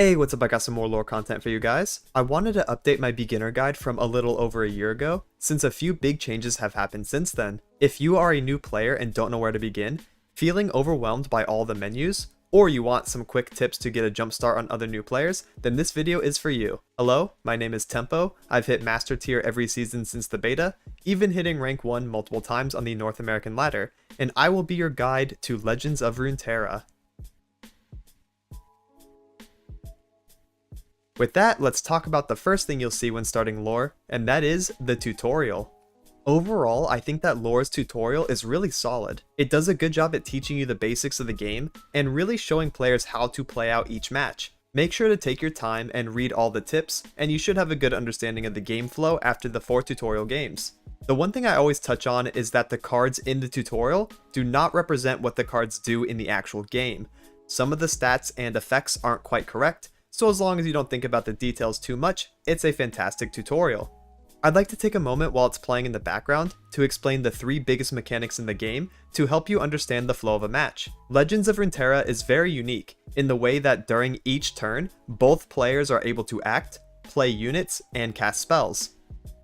Hey, what's up? I got some more lore content for you guys. I wanted to update my beginner guide from a little over a year ago, since a few big changes have happened since then. If you are a new player and don't know where to begin, feeling overwhelmed by all the menus, or you want some quick tips to get a jump start on other new players, then this video is for you. Hello, my name is Tempo. I've hit Master Tier every season since the beta, even hitting Rank 1 multiple times on the North American ladder, and I will be your guide to Legends of Runeterra. With that, let's talk about the first thing you'll see when starting lore, and that is the tutorial. Overall, I think that lore's tutorial is really solid. It does a good job at teaching you the basics of the game, and really showing players how to play out each match. Make sure to take your time and read all the tips, and you should have a good understanding of the game flow after the 4 tutorial games. The one thing I always touch on is that the cards in the tutorial do not represent what the cards do in the actual game. Some of the stats and effects aren't quite correct, so as long as you don't think about the details too much, it's a fantastic tutorial. I'd like to take a moment while it's playing in the background to explain the 3 biggest mechanics in the game to help you understand the flow of a match. Legends of Runeterra is very unique in the way that during each turn, both players are able to act, play units, and cast spells.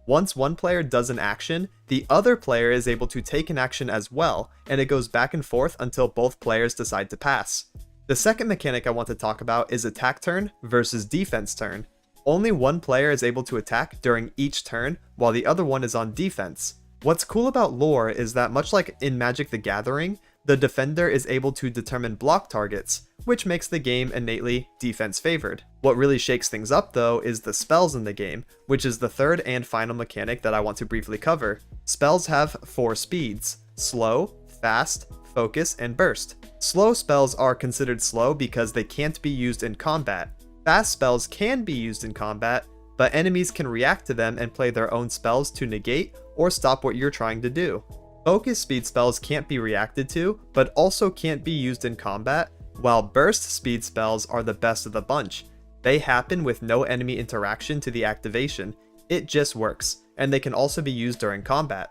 Once one player does an action, the other player is able to take an action as well, and it goes back and forth until both players decide to pass. The second mechanic I want to talk about is attack turn versus defense turn. Only one player is able to attack during each turn, while the other one is on defense. What's cool about lore is that much like in Magic the Gathering, the defender is able to determine block targets, which makes the game innately defense favored. What really shakes things up though is the spells in the game, which is the third and final mechanic that I want to briefly cover. Spells have 4 speeds: slow, fast, focus, and burst. Slow spells are considered slow because they can't be used in combat. Fast spells can be used in combat, but enemies can react to them and play their own spells to negate or stop what you're trying to do. Focus speed spells can't be reacted to, but also can't be used in combat, while burst speed spells are the best of the bunch. They happen with no enemy interaction to the activation. It just works, and they can also be used during combat.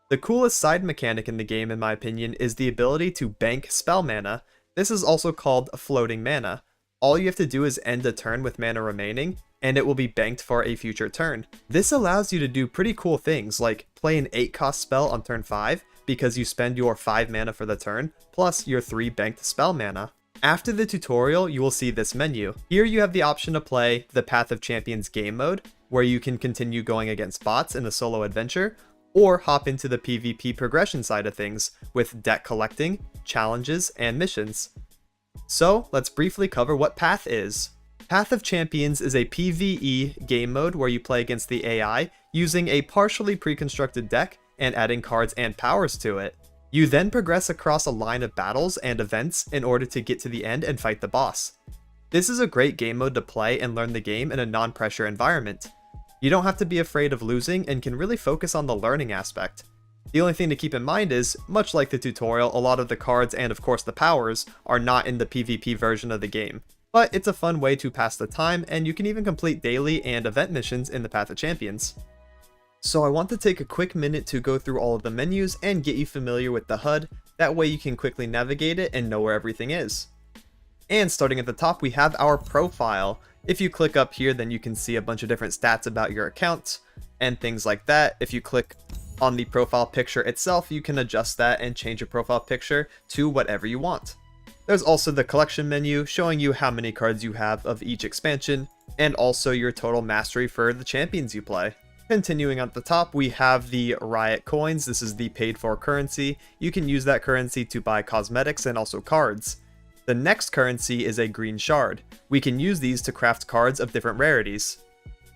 The coolest side mechanic in the game, in my opinion, is the ability to bank spell mana. This is also called floating mana. All you have to do is end a turn with mana remaining, and it will be banked for a future turn. This allows you to do pretty cool things, like play an 8-cost spell on turn 5, because you spend your 5 mana for the turn, plus your 3 banked spell mana. After the tutorial, you will see this menu. Here you have the option to play the Path of Champions game mode, where you can continue going against bots in a solo adventure, or hop into the PvP progression side of things with deck collecting, challenges, and missions. So let's briefly cover what Path is. Path of Champions is a PvE game mode where you play against the AI using a partially pre-constructed deck and adding cards and powers to it. You then progress across a line of battles and events in order to get to the end and fight the boss. This is a great game mode to play and learn the game in a non-pressure environment. You don't have to be afraid of losing and can really focus on the learning aspect. The only thing to keep in mind is, much like the tutorial, a lot of the cards and of course the powers are not in the PvP version of the game. But it's a fun way to pass the time, and you can even complete daily and event missions in the Path of Champions. So I want to take a quick minute to go through all of the menus and get you familiar with the HUD, that way you can quickly navigate it and know where everything is. And starting at the top, we have our profile. If you click up here, then you can see a bunch of different stats about your account and things like that. If you click on the profile picture itself, you can adjust that and change your profile picture to whatever you want. There's also the collection menu showing you how many cards you have of each expansion, and also your total mastery for the champions you play. Continuing at the top, we have the Riot coins. This is the paid for currency. You can use that currency to buy cosmetics and also cards. The next currency is a green shard. We can use these to craft cards of different rarities.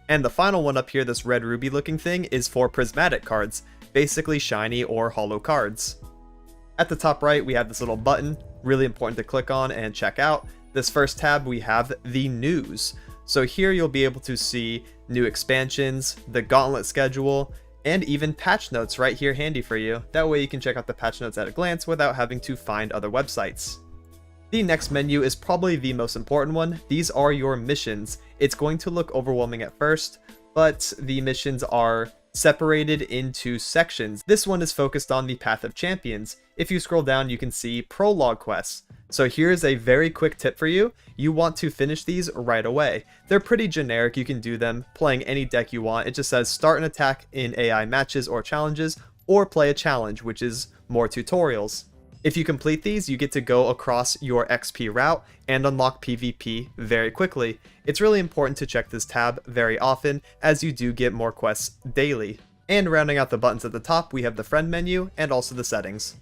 And the final one up here, this red ruby looking thing, is for prismatic cards, basically shiny or hollow cards. At the top right, we have this little button, really important to click on and check out. This first tab, we have the news. So here you'll be able to see new expansions, the Gauntlet schedule, and even patch notes right here handy for you. That way you can check out the patch notes at a glance without having to find other websites. The next menu is probably the most important one. These are your missions. It's going to look overwhelming at first, but the missions are separated into sections. This one is focused on the Path of Champions. If you scroll down, you can see prologue quests. So here's a very quick tip for you. You want to finish these right away. They're pretty generic. You can do them playing any deck you want. It just says start an attack in AI matches or challenges, or play a challenge, which is more tutorials. If you complete these, you get to go across your XP route and unlock PvP very quickly. It's really important to check this tab very often, as you do get more quests daily. And rounding out the buttons at the top, we have the friend menu and also the settings.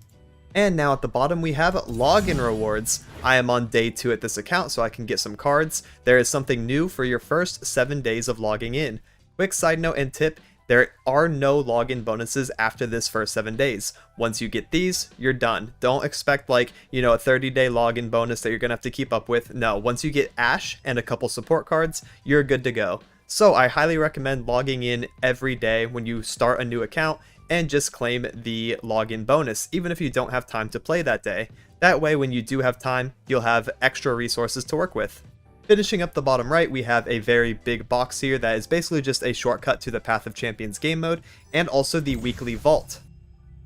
And now at the bottom we have login rewards. I am on day 2 at this account, so I can get some cards. There is something new for your first 7 days of logging in. Quick side note and tip, there are no login bonuses after this first 7 days. Once you get these, you're done. Don't expect like, a 30-day login bonus that you're gonna have to keep up with. No, once you get Ash and a couple support cards, you're good to go. So I highly recommend logging in every day when you start a new account and just claim the login bonus, even if you don't have time to play that day. That way, when you do have time, you'll have extra resources to work with. Finishing up the bottom right, we have a very big box here that is basically just a shortcut to the Path of Champions game mode, and also the weekly vault.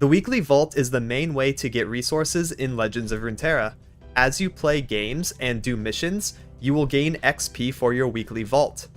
The weekly vault is the main way to get resources in Legends of Runeterra. As you play games and do missions, you will gain XP for your weekly vault.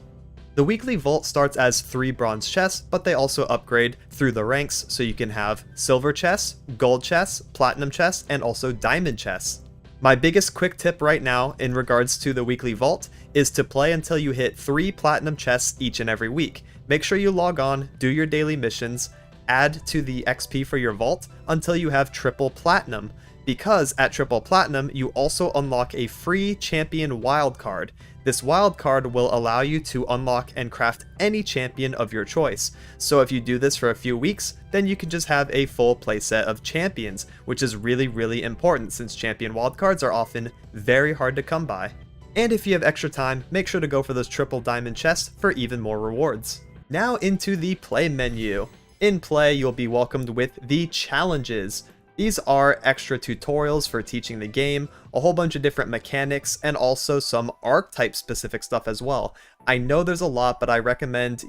The weekly vault starts as 3 bronze chests, but they also upgrade through the ranks, so you can have silver chests, gold chests, platinum chests, and also diamond chests. My biggest quick tip right now in regards to the weekly vault is to play until you hit 3 platinum chests each and every week. Make sure you log on, do your daily missions, add to the XP for your vault until you have triple platinum, because at triple platinum you also unlock a free champion wildcard. This wildcard will allow you to unlock and craft any champion of your choice. So if you do this for a few weeks, then you can just have a full playset of champions, which is really important since champion wildcards are often very hard to come by. And if you have extra time, make sure to go for those triple diamond chests for even more rewards. Now into the play menu. In play, you'll be welcomed with the challenges. These are extra tutorials for teaching the game, a whole bunch of different mechanics, and also some archetype specific stuff as well. I know there's a lot, but I recommend,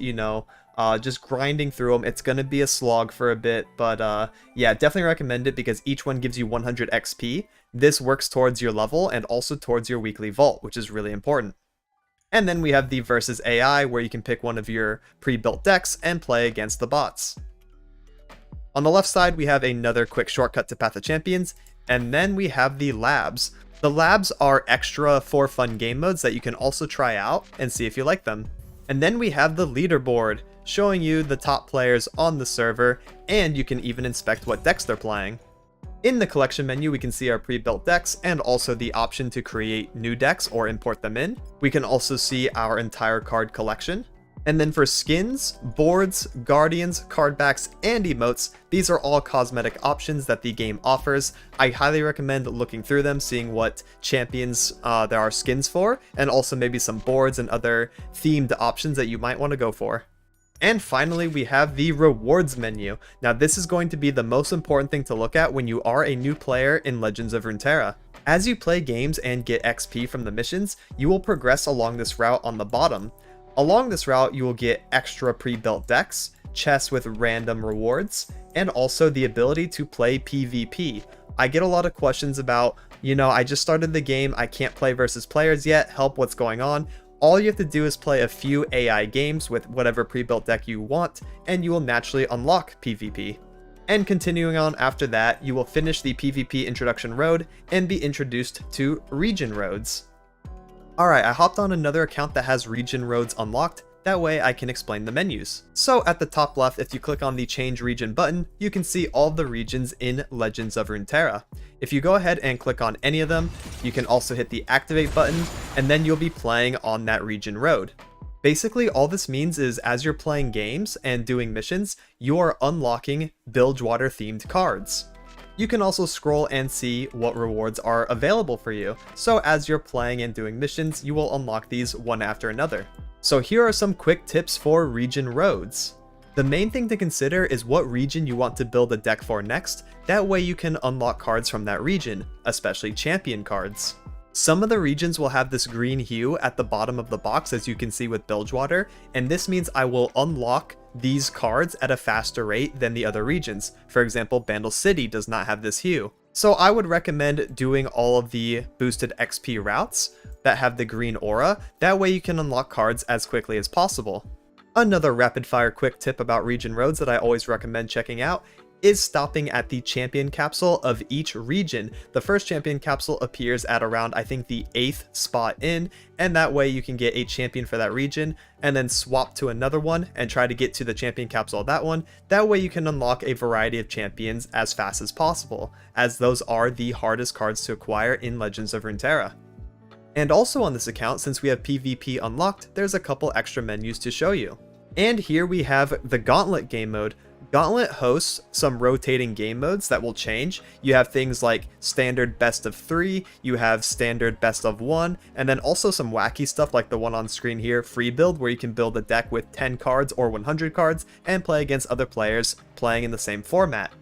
just grinding through them. It's going to be a slog for a bit, but yeah, definitely recommend it because each one gives you 100 XP. This works towards your level and also towards your weekly vault, which is really important. And then we have the versus AI, where you can pick one of your pre-built decks and play against the bots. On the left side, we have another quick shortcut to Path of Champions, and then we have the labs. The labs are extra for fun game modes that you can also try out and see if you like them. And then we have the leaderboard, showing you the top players on the server, and you can even inspect what decks they're playing. In the collection menu, we can see our pre-built decks and also the option to create new decks or import them in. We can also see our entire card collection. And then for skins, boards, guardians, card backs, and emotes, these are all cosmetic options that the game offers. I highly recommend looking through them, seeing what champions there are skins for, and also maybe some boards and other themed options that you might want to go for. And finally, we have the rewards menu. Now this is going to be the most important thing to look at when you are a new player in Legends of Runeterra. As you play games and get XP from the missions, you will progress along this route on the bottom. Along this route, you will get extra pre-built decks, chests with random rewards, and also the ability to play PvP. I get a lot of questions about, I just started the game, I can't play versus players yet, help, what's going on? All you have to do is play a few AI games with whatever pre-built deck you want, and you will naturally unlock PvP. And continuing on after that, you will finish the PvP introduction road and be introduced to region roads. Alright, I hopped on another account that has region roads unlocked, that way I can explain the menus. So at the top left, if you click on the change region button, you can see all the regions in Legends of Runeterra. If you go ahead and click on any of them, you can also hit the activate button, and then you'll be playing on that region road. Basically, all this means is as you're playing games and doing missions, you are unlocking Bilgewater themed cards. You can also scroll and see what rewards are available for you. So as you're playing and doing missions, you will unlock these one after another. So here are some quick tips for region roads. The main thing to consider is what region you want to build a deck for next. That way you can unlock cards from that region, especially champion cards. Some of the regions will have this green hue at the bottom of the box, as you can see with Bilgewater, and this means I will unlock these cards at a faster rate than the other regions. For example, Bandle City does not have this hue. So I would recommend doing all of the boosted XP routes that have the green aura. That way you can unlock cards as quickly as possible. Another rapid fire quick tip about region roads that I always recommend checking out is stopping at the champion capsule of each region. The first champion capsule appears at around, I think, the 8th spot in, and that way you can get a champion for that region and then swap to another one and try to get to the champion capsule of that one. That way you can unlock a variety of champions as fast as possible, as those are the hardest cards to acquire in Legends of Runeterra. And also on this account, since we have PvP unlocked, there's a couple extra menus to show you. And here we have the Gauntlet game mode. Gauntlet hosts some rotating game modes that will change. You have things like standard best of 3, you have standard best of 1, and then also some wacky stuff like the one on screen here, free build, where you can build a deck with 10 cards or 100 cards and play against other players playing in the same format.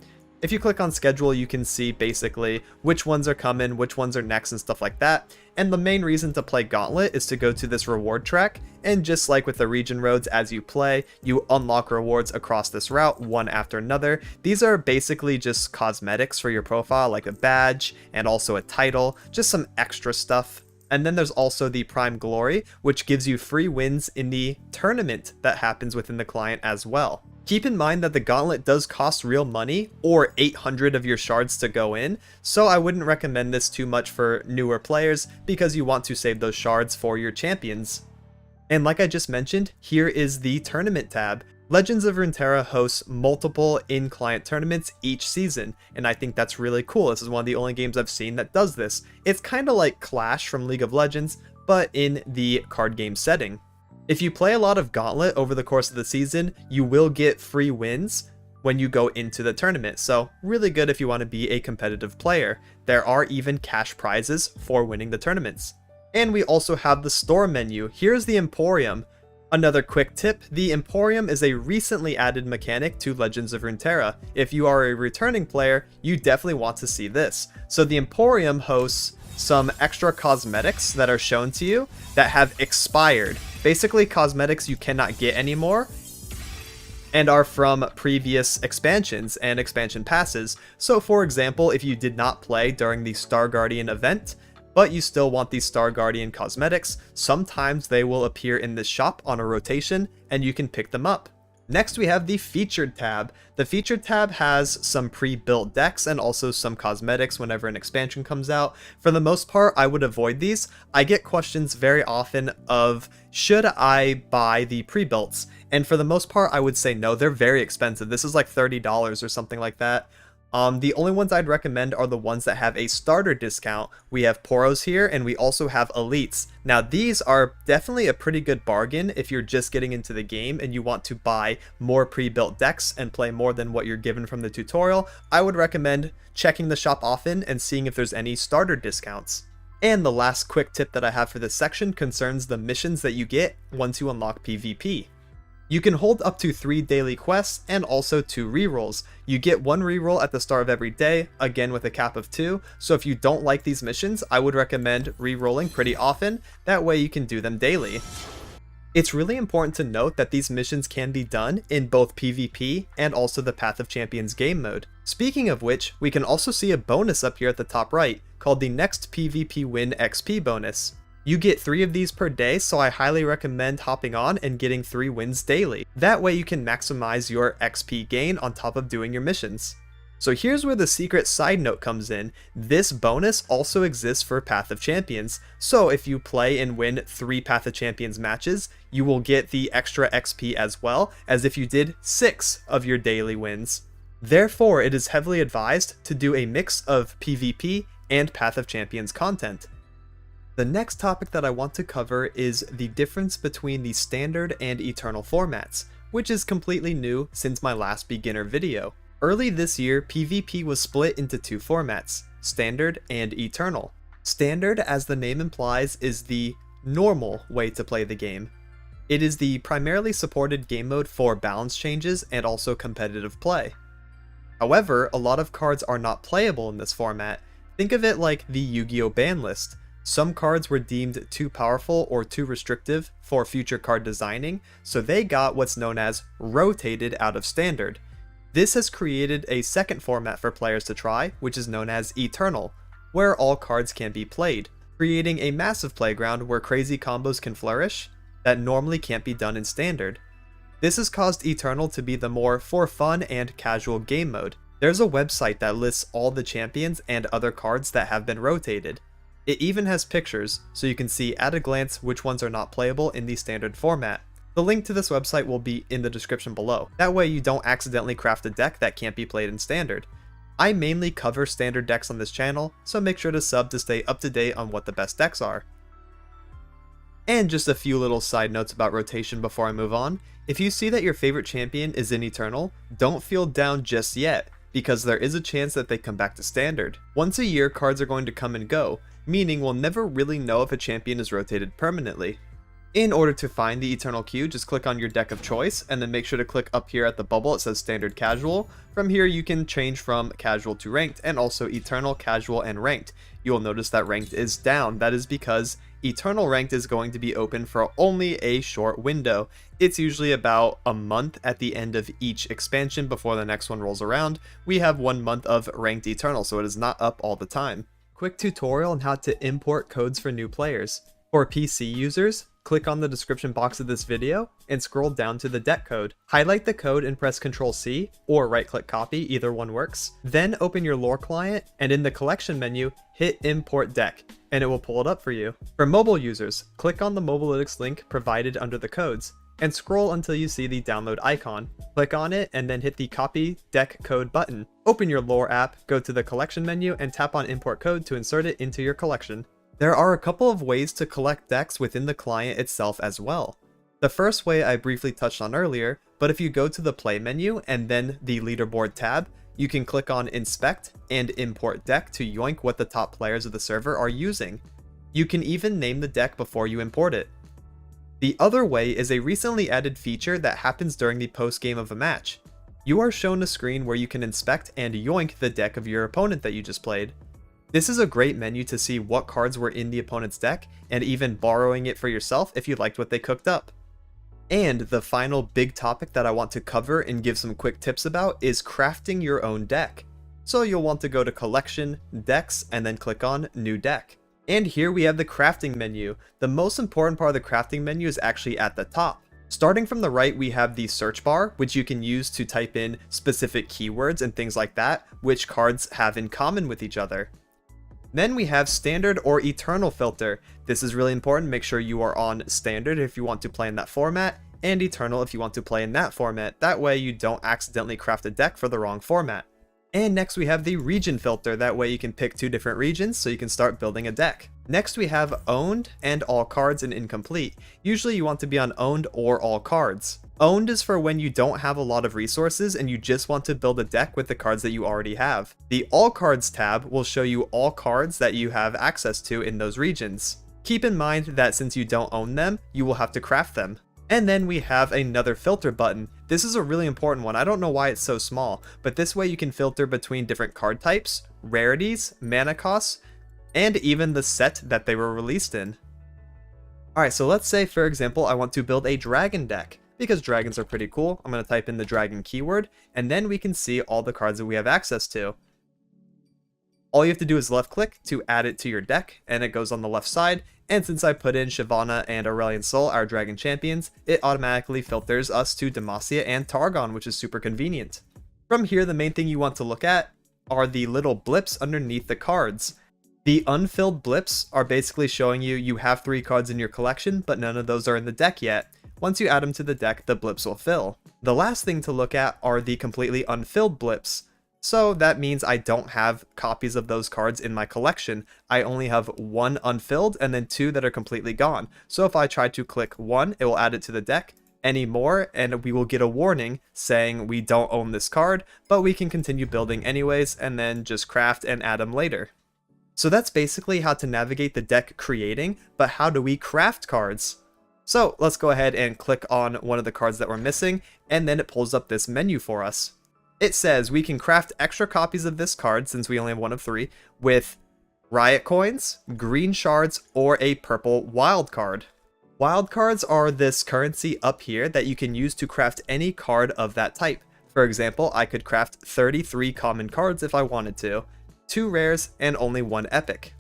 If you click on schedule, you can see basically which ones are coming, which ones are next, and stuff like that. And the main reason to play Gauntlet is to go to this reward track, and just like with the region roads, as you play, you unlock rewards across this route, one after another. These are basically just cosmetics for your profile, like a badge, and also a title, just some extra stuff. And then there's also the Prime Glory, which gives you free wins in the tournament that happens within the client as well. Keep in mind that the Gauntlet does cost real money, or 800 of your shards to go in, so I wouldn't recommend this too much for newer players because you want to save those shards for your champions. And like I just mentioned, here is the tournament tab. Legends of Runeterra hosts multiple in-client tournaments each season, and I think that's really cool. This is one of the only games I've seen that does this. It's kind of like Clash from League of Legends, but in the card game setting. If you play a lot of Gauntlet over the course of the season, you will get free wins when you go into the tournament, so really good if you want to be a competitive player. There are even cash prizes for winning the tournaments. And we also have the store menu. Here's the Emporium. Another quick tip, the Emporium is a recently added mechanic to Legends of Runeterra. If you are a returning player, you definitely want to see this. So the Emporium hosts some extra cosmetics that are shown to you that have expired. Basically cosmetics you cannot get anymore and are from previous expansions and expansion passes. So for example, if you did not play during the Star Guardian event, but you still want these Star Guardian cosmetics, sometimes they will appear in this shop on a rotation and you can pick them up. Next we have the Featured tab. The Featured tab has some pre-built decks and also some cosmetics whenever an expansion comes out. For the most part, I would avoid these. I get questions very often of, should I buy the pre-builts? And for the most part, I would say no, they're very expensive. This is like $30 or something like that. The only ones I'd recommend are the ones that have a starter discount. We have Poros here, and we also have Elites. Now these are definitely a pretty good bargain if you're just getting into the game and you want to buy more pre-built decks and play more than what you're given from the tutorial. I would recommend checking the shop often and seeing if there's any starter discounts. And the last quick tip that I have for this section concerns the missions that you get once you unlock PvP. You can hold up to 3 daily quests and also 2 rerolls. You get 1 reroll at the start of every day, again with a cap of 2, so if you don't like these missions, I would recommend rerolling pretty often, that way you can do them daily. It's really important to note that these missions can be done in both PvP and also the Path of Champions game mode. Speaking of which, we can also see a bonus up here at the top right, called the Next PvP Win XP bonus. You get 3 of these per day, so I highly recommend hopping on and getting 3 wins daily. That way you can maximize your XP gain on top of doing your missions. So here's where the secret side note comes in. This bonus also exists for Path of Champions, so if you play and win 3 Path of Champions matches, you will get the extra XP as well as if you did 6 of your daily wins. Therefore, it is heavily advised to do a mix of PvP and Path of Champions content. The next topic that I want to cover is the difference between the standard and eternal formats, which is completely new since my last beginner video. Early this year, PvP was split into 2 formats, standard and eternal. Standard, as the name implies, is the normal way to play the game. It is the primarily supported game mode for balance changes and also competitive play. However, a lot of cards are not playable in this format. Think of it like the Yu-Gi-Oh ban list. Some cards were deemed too powerful or too restrictive for future card designing, so they got what's known as rotated out of Standard. This has created a second format for players to try, which is known as Eternal, where all cards can be played, creating a massive playground where crazy combos can flourish that normally can't be done in Standard. This has caused Eternal to be the more for fun and casual game mode. There's a website that lists all the champions and other cards that have been rotated. It even has pictures, so you can see at a glance which ones are not playable in the Standard format. The link to this website will be in the description below. That way you don't accidentally craft a deck that can't be played in Standard. I mainly cover Standard decks on this channel, so make sure to sub to stay up to date on what the best decks are. And just a few little side notes about rotation before I move on. If you see that your favorite champion is in Eternal, don't feel down just yet, because there is a chance that they come back to Standard. Once a year, cards are going to come and go, meaning we'll never really know if a champion is rotated permanently. In order to find the Eternal queue, just click on your deck of choice, and then make sure to click up here at the bubble. It says Standard Casual. From here you can change from Casual to Ranked, and also Eternal, Casual, and Ranked. You will notice that Ranked is down. That is because Eternal Ranked is going to be open for only a short window. It's usually about a month at the end of each expansion before the next one rolls around. We have 1 month of Ranked Eternal, so it is not up all the time. Quick tutorial on how to import codes for new players. For PC users, click on the description box of this video and scroll down to the deck code. Highlight the code and press Ctrl+C or right-click copy, either one works. Then open your LoR client and in the collection menu, hit Import Deck, and it will pull it up for you. For mobile users, click on the Mobalytics link provided under the codes and scroll until you see the download icon. Click on it and then hit the Copy Deck Code button. Open your LoR app, go to the collection menu, and tap on Import Code to insert it into your collection. There are a couple of ways to collect decks within the client itself as well. The first way I briefly touched on earlier, but if you go to the Play menu and then the Leaderboard tab, you can click on Inspect and Import Deck to yoink what the top players of the server are using. You can even name the deck before you import it. The other way is a recently added feature that happens during the post-game of a match. You are shown a screen where you can inspect and yoink the deck of your opponent that you just played. This is a great menu to see what cards were in the opponent's deck, and even borrowing it for yourself if you liked what they cooked up. And the final big topic that I want to cover and give some quick tips about is crafting your own deck. So you'll want to go to Collection, Decks, and then click on New Deck. And here we have the crafting menu. The most important part of the crafting menu is actually at the top. Starting from the right, we have the search bar, which you can use to type in specific keywords and things like that, which cards have in common with each other. Then we have Standard or Eternal filter. This is really important. Make sure you are on Standard if you want to play in that format, and Eternal if you want to play in that format. That way you don't accidentally craft a deck for the wrong format. And next we have the Region filter. That way you can pick 2 different regions so you can start building a deck. Next we have Owned and All Cards and Incomplete. Usually you want to be on Owned or All Cards. Owned is for when you don't have a lot of resources and you just want to build a deck with the cards that you already have. The All Cards tab will show you all cards that you have access to in those regions. Keep in mind that since you don't own them, you will have to craft them. And then we have another filter button. This is a really important one. I don't know why it's so small, but this way you can filter between different card types, rarities, mana costs, and even the set that they were released in. Alright, so let's say for example I want to build a dragon deck. Because dragons are pretty cool, I'm going to type in the dragon keyword, and then we can see all the cards that we have access to. All you have to do is left click to add it to your deck, and it goes on the left side, and since I put in Shyvana and Aurelion Sol, our dragon champions, it automatically filters us to Demacia and Targon, which is super convenient. From here, the main thing you want to look at are the little blips underneath the cards. The unfilled blips are basically showing you have 3 cards in your collection, but none of those are in the deck yet. Once you add them to the deck, the blips will fill. The last thing to look at are the completely unfilled blips. So that means I don't have copies of those cards in my collection. I only have 1 unfilled and then 2 that are completely gone. So if I try to click 1, it will add it to the deck. Any more, and we will get a warning saying we don't own this card, but we can continue building anyways and then just craft and add them later. So that's basically how to navigate the deck creating, but how do we craft cards? So let's go ahead and click on one of the cards that we're missing, and then it pulls up this menu for us. It says we can craft extra copies of this card, since we only have 1 of 3, with riot coins, green shards, or a purple wild card. Wild cards are this currency up here that you can use to craft any card of that type. For example, I could craft 33 common cards if I wanted to, 2 rares, and only 1 epic.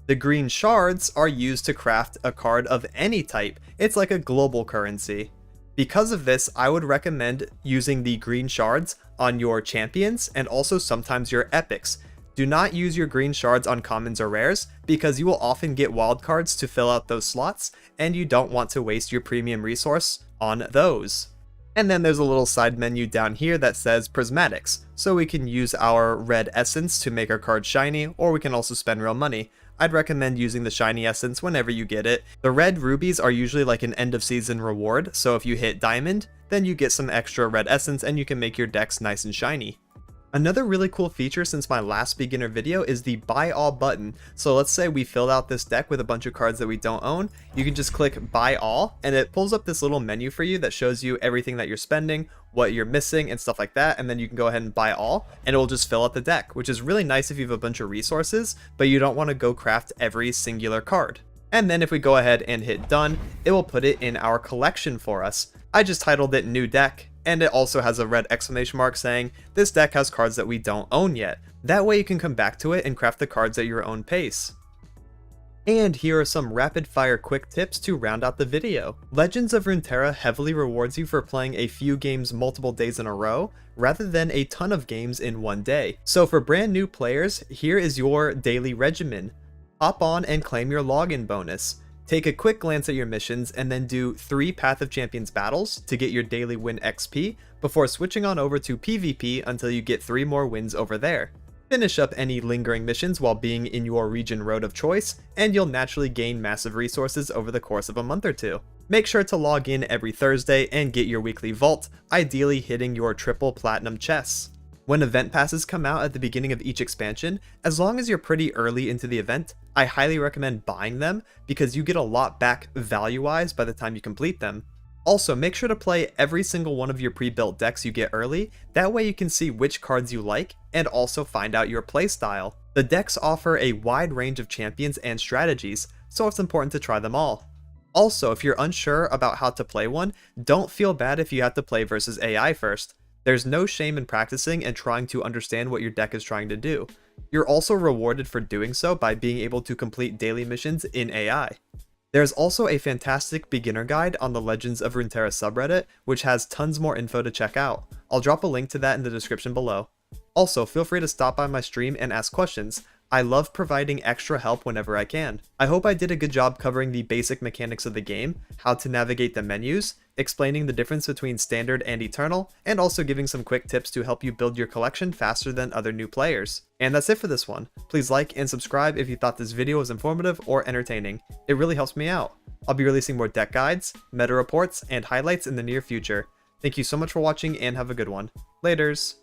The green shards are used to craft a card of any type. It's like a global currency. Because of this, I would recommend using the green shards on your champions and also sometimes your epics. Do not use your green shards on commons or rares because you will often get wild cards to fill out those slots and you don't want to waste your premium resource on those. And then there's a little side menu down here that says prismatics, so we can use our red essence to make our card shiny, or we can also spend real money. I'd recommend using the shiny essence whenever you get it. The red rubies are usually like an end of season reward, so if you hit diamond, then you get some extra red essence and you can make your decks nice and shiny. Another really cool feature since my last beginner video is the buy all button. So let's say we filled out this deck with a bunch of cards that we don't own. You can just click buy all and it pulls up this little menu for you that shows you everything that you're spending, what you're missing and stuff like that, and then you can go ahead and buy all and it will just fill out the deck, which is really nice if you have a bunch of resources but you don't want to go craft every singular card. And then if we go ahead and hit done, it will put it in our collection for us. I just titled it new deck, and it also has a red exclamation mark saying this deck has cards that we don't own yet. That way you can come back to it and craft the cards at your own pace. And here are some rapid fire quick tips to round out the video. Legends of Runeterra heavily rewards you for playing a few games multiple days in a row, rather than a ton of games in one day. So for brand new players, here is your daily regimen. Hop on and claim your login bonus. Take a quick glance at your missions and then do 3 Path of Champions battles to get your daily win XP before switching on over to PvP until you get 3 more wins over there. Finish up any lingering missions while being in your region road of choice, and you'll naturally gain massive resources over the course of a month or 2. Make sure to log in every Thursday and get your weekly vault, ideally hitting your triple platinum chests. When event passes come out at the beginning of each expansion, as long as you're pretty early into the event, I highly recommend buying them because you get a lot back value-wise by the time you complete them. Also, make sure to play every single one of your pre-built decks you get early, that way you can see which cards you like and also find out your playstyle. The decks offer a wide range of champions and strategies, so it's important to try them all. Also, if you're unsure about how to play one, don't feel bad if you have to play versus AI first. There's no shame in practicing and trying to understand what your deck is trying to do. You're also rewarded for doing so by being able to complete daily missions in AI. There's also a fantastic beginner guide on the Legends of Runeterra subreddit, which has tons more info to check out. I'll drop a link to that in the description below. Also, feel free to stop by my stream and ask questions. I love providing extra help whenever I can. I hope I did a good job covering the basic mechanics of the game, how to navigate the menus, explaining the difference between standard and eternal, and also giving some quick tips to help you build your collection faster than other new players. And that's it for this one. Please like and subscribe if you thought this video was informative or entertaining. It really helps me out. I'll be releasing more deck guides, meta reports, and highlights in the near future. Thank you so much for watching and have a good one. Laters!